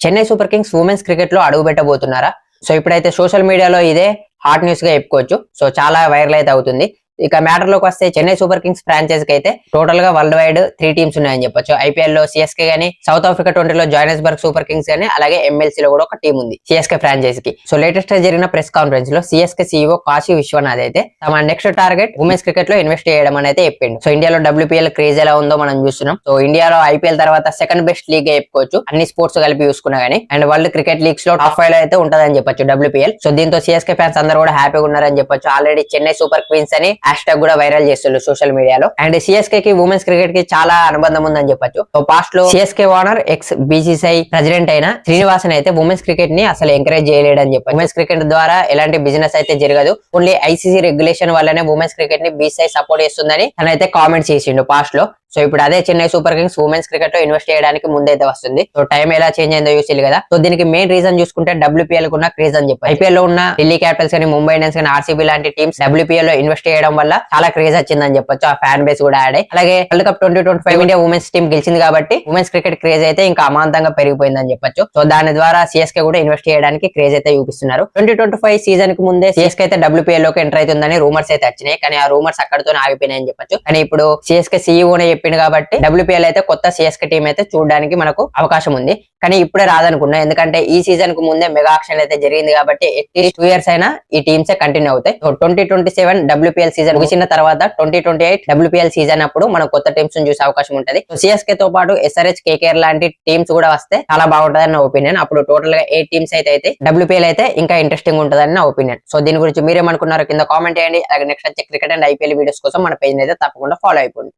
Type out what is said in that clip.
Chennai super Kings women's cricket లో అడుగు పెట్టబోతున్నారా? So ఇప్పుడైతే సోషల్ మీడియాలో ఇదే హాట్ న్యూస్ గా చెప్పుకోవచ్చు. సో చాలా వైరల్ అయితే అవుతుంది. ఇక మ్యాటర్ లోకి వస్తే చెన్నై సూపర్ కింగ్స్ ఫ్రాంచైజ్ కి అయితే టోటల్ గా వరల్డ్ వైడ్ 3 టీమ్స్ ఉన్నాయని చెప్పొచ్చు. ఐపీఎల్ లో సిఎస్కే గానీ, సౌత్ ఆఫ్రికా 20లో జోహానెస్బర్గ్ సూపర్ కింగ్స్ గానీ, అలాగే ఎంఎల్సీ లో కూడా ఒక టీం ఉంది సిఎస్కే ఫ్రాంచైజ్ కి. సో లేటెస్ట్ గా జరిగిన ప్రెస్ కాన్ఫరెన్స్ లో సిఎస్కే సీఈఓ కాశీ విశ్వనాథ్ అయితే తమ నెక్స్ట్ టార్గెట్ ఉమెన్స్ క్రికెట్ లో ఇన్వెస్ట్ చేయడం అని అయితే చెప్పిండు. సో ఇండియాలో డబ్ల్యూపీఎల్ క్రేజ్ ఎలా ఉందో మనం చూస్తున్నాం. సో ఇండియాలో ఐపీఎల్ తర్వాత సెకండ్ బెస్ట్ లీగ్ గా చెప్పుకోవచ్చు, అన్ని స్పోర్ట్స్ కలిపి చూసుకున్నా గానీ. అండ్ వరల్డ్ క్రికెట్ లీగ్స్ లో టాప్ 5 లో అయితే ఉంటదని చెప్పొచ్చు డబ్ల్యూపీఎల్. సో దీంతో సిఎస్కే ఫ్యాన్స్ అందరూ కూడా హ్యాపీగా ఉన్నారని చెప్పొచ్చు. ఆల్రెడీ చెన్నై సూపర్ క్వీన్స్ అని హ్యాష్ ట్యాగ్ కూడా వైరల్ చేస్తున్నారు సోషల్ మీడియాలో. అండ్ సిఎస్కే కి ఉమెన్స్ క్రికెట్ కి చాలా అనుబంధం ఉందని చెప్పొచ్చు. సో పాస్ట్ లో CSK owner X BCCI president అయిన శ్రీనివాసన్ అయితే ఉమెన్స్ క్రికెట్ ని అసలు ఎంకరేజ్ చేయలేడని చెప్పారు. ఉమెన్స్ క్రికెట్ ద్వారా ఎలాంటి బిజినెస్ అయితే జరగదు, ఓన్లీ ఐసీసీ రెగ్యులేషన్ వల్లనే ఉమెన్స్ క్రికెట్ ని బీసీసీఐ సపోర్ట్ చేస్తుందని తనైతే కామెంట్ చేసిండు పాస్ట్ లో. సో ఇప్పుడు అదే Chennai super Kings women's cricket లో ఇన్వెస్ట్ చేయడానికి ముందైతే వస్తుంది. సో టైం ఎలా చేంజ్ అయిందో చూసి కదా. సో దీనికి మెయిన్ రీజన్ చూసుకుంటే డబ్ల్యూపీఎల్ కు ఉన్న క్రేజ్ అని చెప్పి. ఐపీఎల్ లో ఉన్న ఢిల్లీ క్యాపిటల్స్ కానీ, ముంబై ఇండియన్స్ కానీ, ఆర్సీబీ లాంటి టీమ్స్ డబ్ల్యూపీఎల్ లో ఇన్వెస్ట్ చేయడం వల్ల చాలా క్రేజ్ వచ్చిందని చెప్పొచ్చు. ఆ ఫ్యాన్ బేస్ కూడా యాడ్ అయ్యి, అలాగే world cup 2025 India women's team గెలిచింది కాబట్టి ఉమెన్స్ క్రికెట్ క్రేజ్ అయితే ఇంకా అమాంతంగా పెరిగిపోయిందని చెప్పొచ్చు. సో దాని ద్వారా సిఎస్కే కూడా ఇన్వెస్ట్ చేయడానికి క్రేజ్ అయితే చూపిస్తున్నారు. 2025 సీజన్ కు ముందే సిఎస్కే అయితే డబ్ల్యూపీఎల్ లోకి ఎంటర్ అవుతుందని రూమర్స్ అయితే వచ్చినాయి, కానీ ఆ రూమర్స్ అక్కడితో ఆగిపోయినాయని చెప్పొచ్చు. కానీ ఇప్పుడు సిఎస్కే సీఈఓనే చెప్పింది కాబట్టి డబ్ల్యూపీఎల్ అయితే కొత్త సిఎస్కే టీం అయితే చూడడానికి మనకు అవకాశం ఉంది. కానీ ఇప్పుడే రాదనుకున్నా, ఎందుకంటే ఈ సీజన్ కు ముందే మెగా ఆక్షన్ అయితే జరిగింది కాబట్టి అట్లీస్ట్ 2 years అయినా ఈ టీమ్స్ కంటిన్యూ అవుతాయి. 2027 డబ్ల్యూపీఎల్ సీజన్ ముగిసిన తర్వాత 2028 డబ్ల్యూపీఎల్ సీజన్ అప్పుడు మనం కొత్త టీమ్స్ చూసే అవకాశం ఉంటది. సిఎస్కే తో పాటు ఎస్ఆర్హెచ్, కేకేఆర్ లాంటి టీమ్స్ కూడా వస్తే చాలా బాగుంటదని నా ఒపీనియన్. అప్పుడు టోటల్ గా 8 టీమ్స్ అయితే డబ్ల్యూపీఎల్ అయితే ఇంకా ఇంట్రెస్టింగ్ ఉంటదని నా ఒపీనియన్. సో దీని గురించి మీరేమనుకున్నారు కింద కామెంట్ చేయండి. అలాగే నెక్స్ట్ వచ్చే క్రికెట్ అండ్ ఐపీఎల్ వీడియోస్ కోసం మన పేజ్ అయితే తప్పకుండా ఫాలో అయిపోండి.